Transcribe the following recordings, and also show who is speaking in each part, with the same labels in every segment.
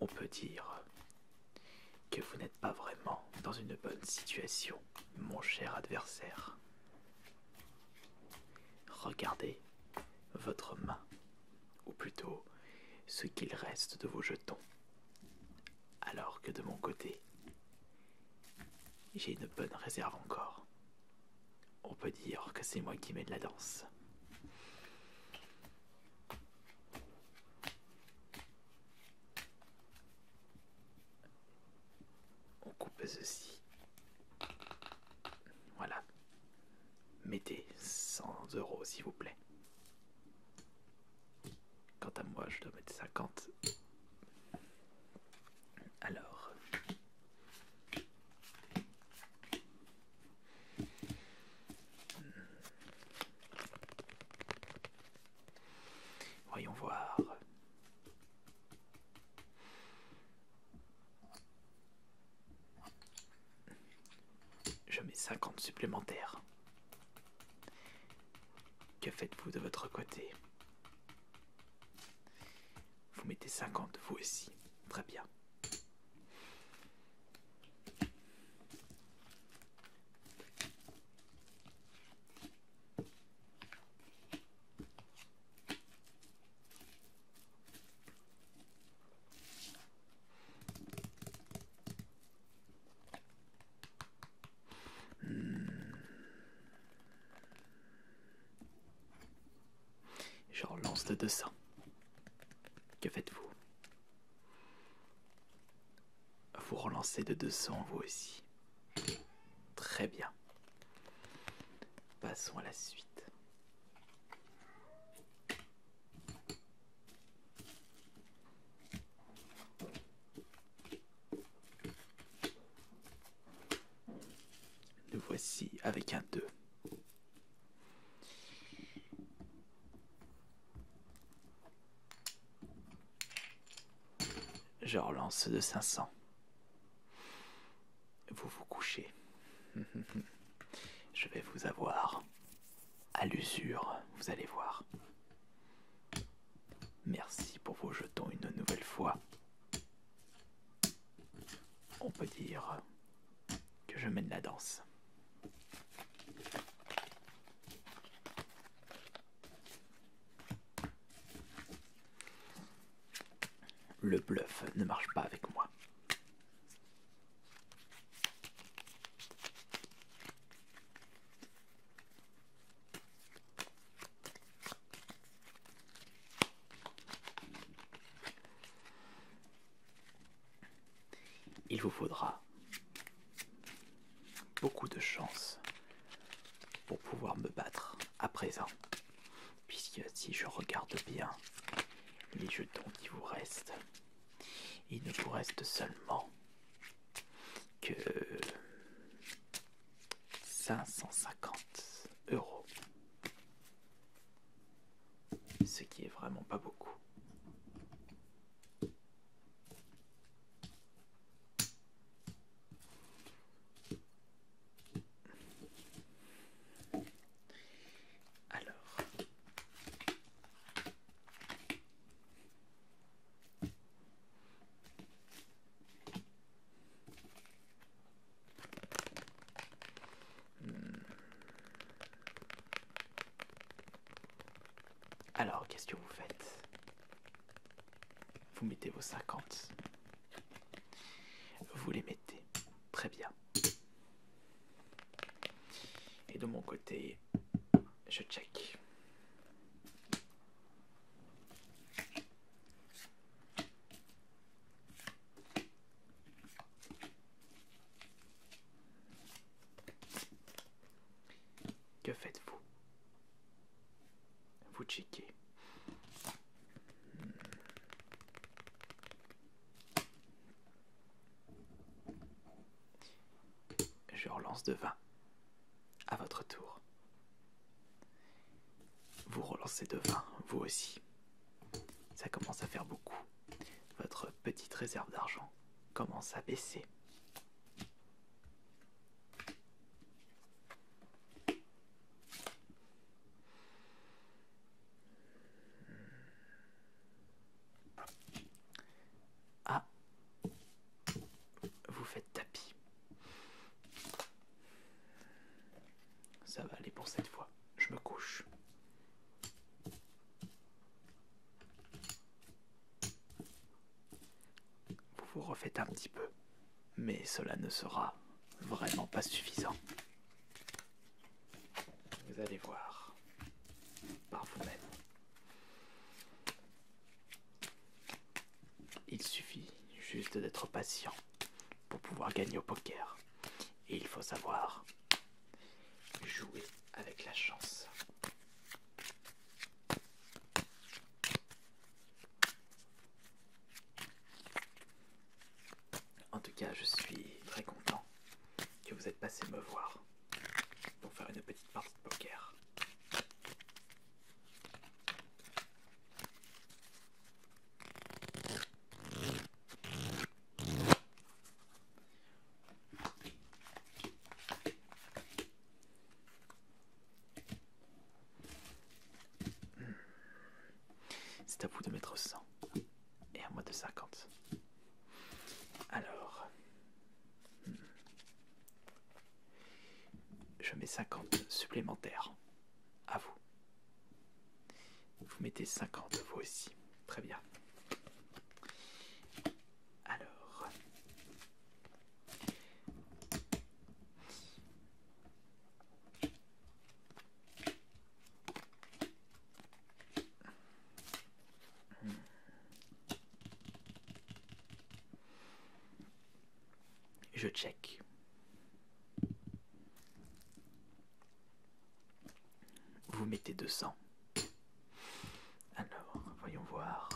Speaker 1: On peut dire que vous n'êtes pas vraiment dans une bonne situation, mon cher adversaire. Regardez votre main, ou plutôt ce qu'il reste de vos jetons, alors que de mon côté, j'ai une bonne réserve encore. On peut dire que c'est moi qui mène la danse. On coupe ceci. Voilà. Mettez 100 € s'il vous plaît. Quant à moi, je dois mettre 50. Alors. Voyons voir. Je mets 50 supplémentaires. Que faites-vous de votre côté? Vous mettez 50 vous aussi. Très bien. Je relance de 200. Que faites-vous? Vous relancez de 200 vous aussi. Très bien. Passons à la suite. Nous voici avec un 2. Je relance de 500. Vous vous couchez. Je vais vous avoir à l'usure, vous allez voir. Merci pour vos jetons une nouvelle fois. On peut dire que je mène la danse. Le bluff ne marche pas avec moi. Il vous faudra beaucoup de chance pour pouvoir me battre à présent, puisque si je regarde bien les jetons qui vous restent, il ne vous reste seulement que 550 €, ce qui est vraiment pas beaucoup. Alors, qu'est-ce que vous faites? Vous mettez vos 50. Vous les mettez. Très bien. Et de mon côté, je check. Que faites-vous? Vous checkez. Je relance de 20. À votre tour. Vous relancez de 20, vous aussi. Ça commence à faire beaucoup. Votre petite réserve d'argent commence à baisser. Ah, refaites un petit peu. Mais cela ne sera vraiment pas suffisant. Vous allez voir par vous-même. Il suffit juste d'être patient pour pouvoir gagner au poker. Et il faut savoir jouer avec la chance. En tout cas, je suis très content que vous êtes passé me voir pour faire une petite partie de poker. C'est à vous de mettre 100 et à moi de 50. Alors, je mets 50 supplémentaires. À vous. Vous mettez 50 vous aussi. Très bien. Alors, je check. Vous mettez 200. Alors, voyons voir.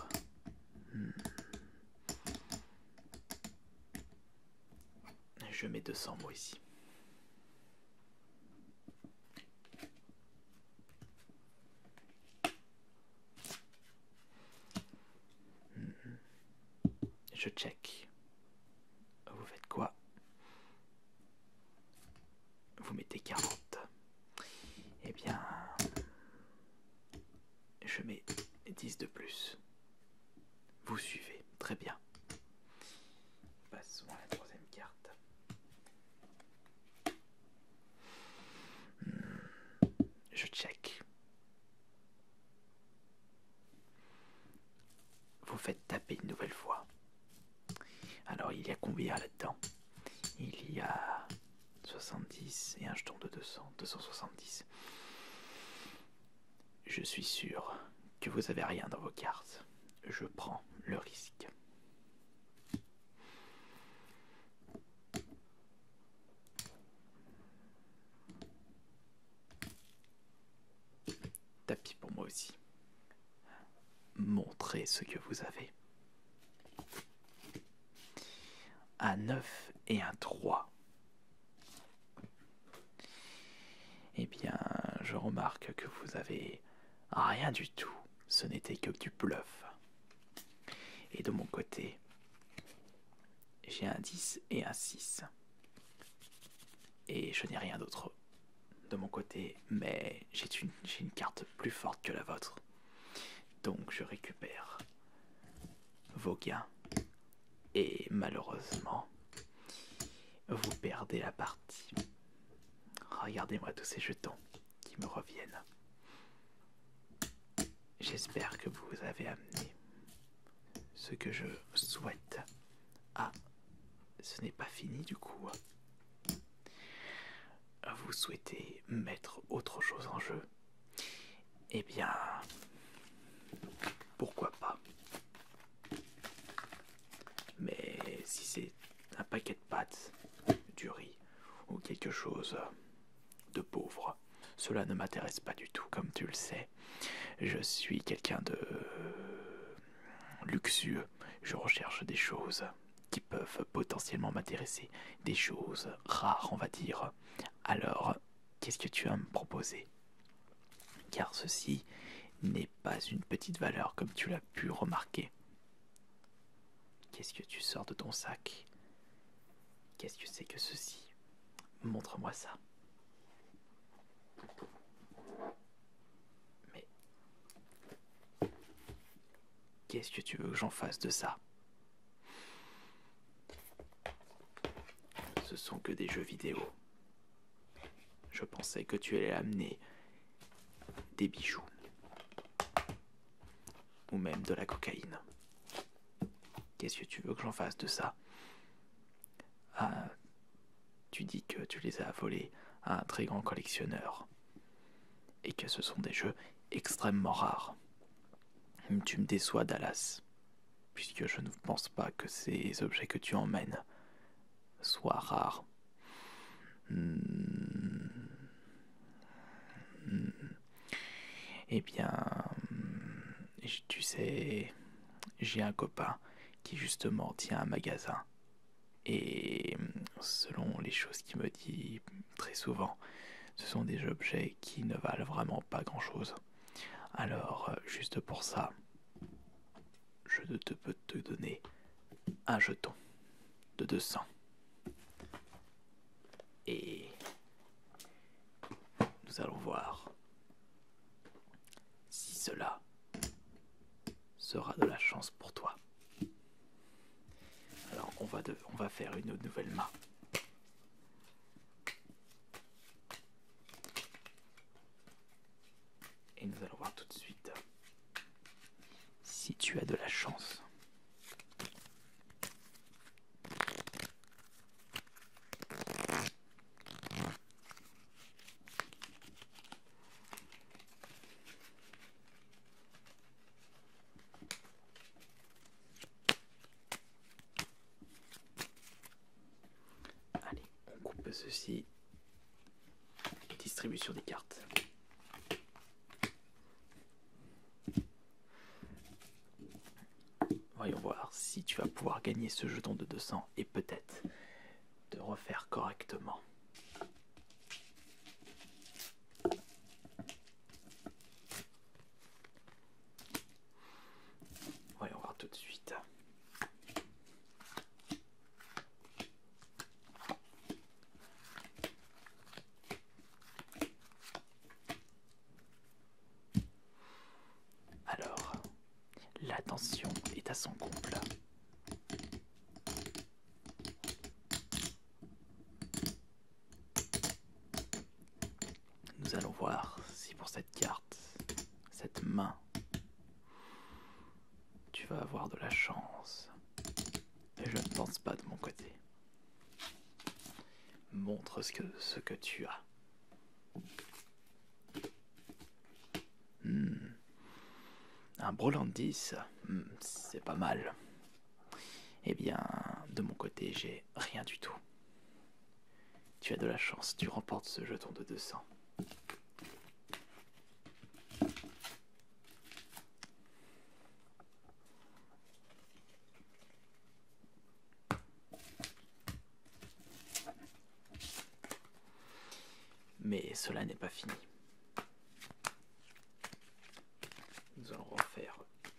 Speaker 1: Je mets 200 moi ici. Je check. Vous faites quoi? Vous mettez 40. Eh bien, je mets 10 de plus. Vous suivez. Très bien. Passons à la troisième carte. Je check. Vous faites taper une nouvelle fois. Alors, il y a combien là-dedans? Il y a 70 et un jeton de 200, 270. Je suis sûr que vous avez rien dans vos cartes. Je prends le risque. Tapis pour moi aussi. Montrez ce que vous avez. Un 9 et un 3. Eh bien, je remarque que vous avez rien du tout. Ce n'était que du bluff. Et de mon côté, j'ai un 10 et un 6. Et je n'ai rien d'autre de mon côté, mais j'ai une carte plus forte que la vôtre. Donc je récupère vos gains. Et malheureusement, vous perdez la partie. Regardez-moi tous ces jetons qui me reviennent. J'espère que vous avez amené ce que je souhaite. Ah, ce n'est pas fini du coup. Vous souhaitez mettre autre chose en jeu? Eh bien, pourquoi pas. Mais si c'est un paquet de pâtes, du riz ou quelque chose de pauvre, cela ne m'intéresse pas du tout, comme tu le sais. Je suis quelqu'un de luxueux. Je recherche des choses qui peuvent potentiellement m'intéresser, des choses rares, on va dire. Alors, qu'est-ce que tu as à me proposer? Car ceci n'est pas une petite valeur comme tu l'as pu remarquer. Qu'est-ce que tu sors de ton sac? Qu'est-ce que c'est que ceci? Montre-moi ça. Mais qu'est-ce que tu veux que j'en fasse de ça? Ce sont que des jeux vidéo. Je pensais que tu allais amener des bijoux. Ou même de la cocaïne. Qu'est-ce que tu veux que j'en fasse de ça? Ah, tu dis que tu les as volés à un très grand collectionneur et que ce sont des jeux extrêmement rares. Tu me déçois, Dallas, puisque je ne pense pas que ces objets que tu emmènes soient rares. Hmm. Eh bien, tu sais, j'ai un copain qui justement tient un magasin. Et selon les choses qu'il me dit très souvent, ce sont des objets qui ne valent vraiment pas grand-chose. Alors, juste pour ça, je peux te donner un jeton de 200. Et nous allons voir si cela sera de la chance pour toi. Alors, on va faire une nouvelle main. Et nous allons voir tout de suite si tu as de la chance. Allez, on coupe ceci. Distribution des cartes. Voyons voir si tu vas pouvoir gagner ce jeton de 200 et peut-être te refaire correctement. Voyons voir tout de suite. Alors, l'attention est à son comble. Nous allons voir si pour cette carte, cette main, tu vas avoir de la chance. Et je ne pense pas de mon côté. Montre ce que tu as. Un Broland 10, c'est pas mal. Eh bien, de mon côté, j'ai rien du tout. Tu as de la chance, tu remportes ce jeton de 200. Mais cela n'est pas fini. Nous allons refaire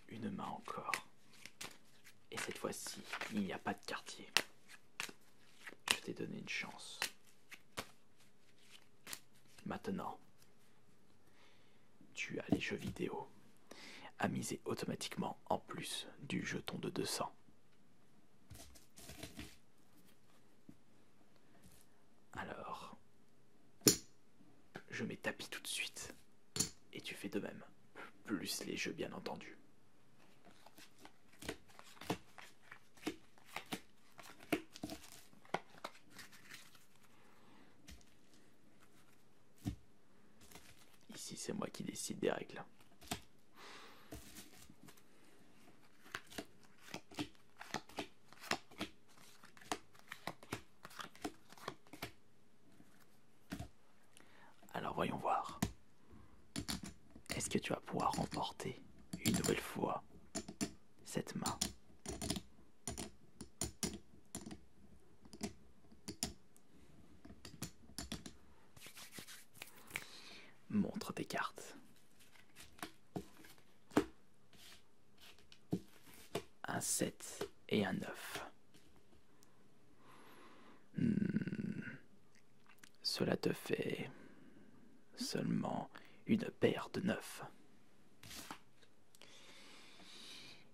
Speaker 1: une main encore. Et cette fois-ci, il n'y a pas de quartier. Je t'ai donné une chance. Maintenant, tu as les jeux vidéo à miser automatiquement en plus du jeton de 200. Alors, je mets tapis tout de suite. Et tu fais de même. Plus les jeux, bien entendu. Ici, c'est moi qui décide des règles. Alors voyons voir. Est-ce que tu vas pouvoir remporter une nouvelle fois cette main? Montre tes cartes. Un 7 et un 9. Cela te fait seulement une paire de 9.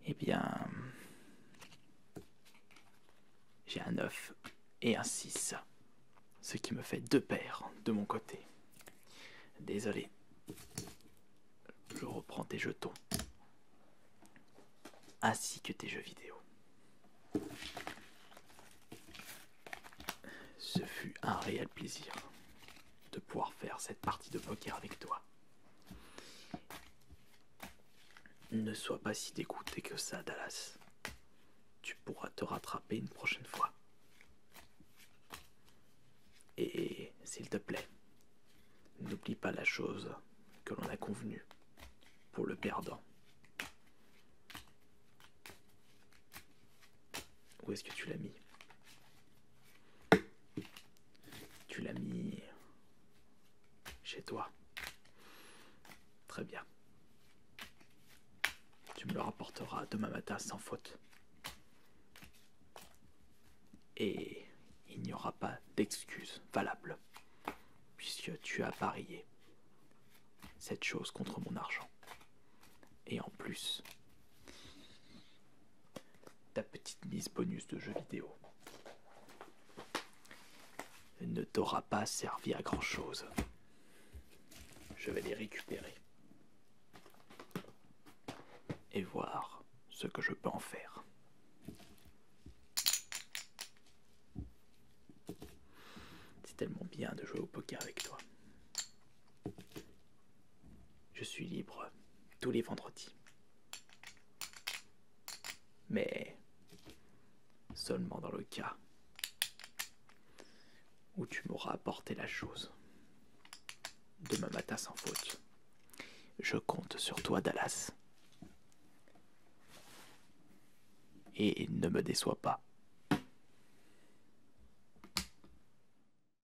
Speaker 1: Eh bien, j'ai un 9 et un 6, ce qui me fait 2 paires de mon côté. Désolé, je reprends tes jetons, ainsi que tes jeux vidéo. un réel plaisir de pouvoir faire cette partie de poker avec toi. Ne sois pas si dégoûté que ça, Dallas. Tu pourras te rattraper une prochaine fois. Et s'il te plaît, n'oublie pas la chose que l'on a convenue pour le perdant. Où est-ce que tu l'as mis? Tu l'as mis chez toi. Très bien. Tu me le rapporteras demain matin sans faute. Et il n'y aura pas d'excuse valable, puisque tu as parié cette chose contre mon argent. Et en plus, ta petite mise bonus de jeu vidéo ne t'aura pas servi à grand chose. Je vais les récupérer et voir ce que je peux en faire. C'est tellement bien de jouer au poker avec toi. Je suis libre tous les vendredis. Mais seulement dans le cas où tu m'auras apporté la chose. Demain matin sans faute. Je compte sur toi, Dallas. Et ne me déçois pas.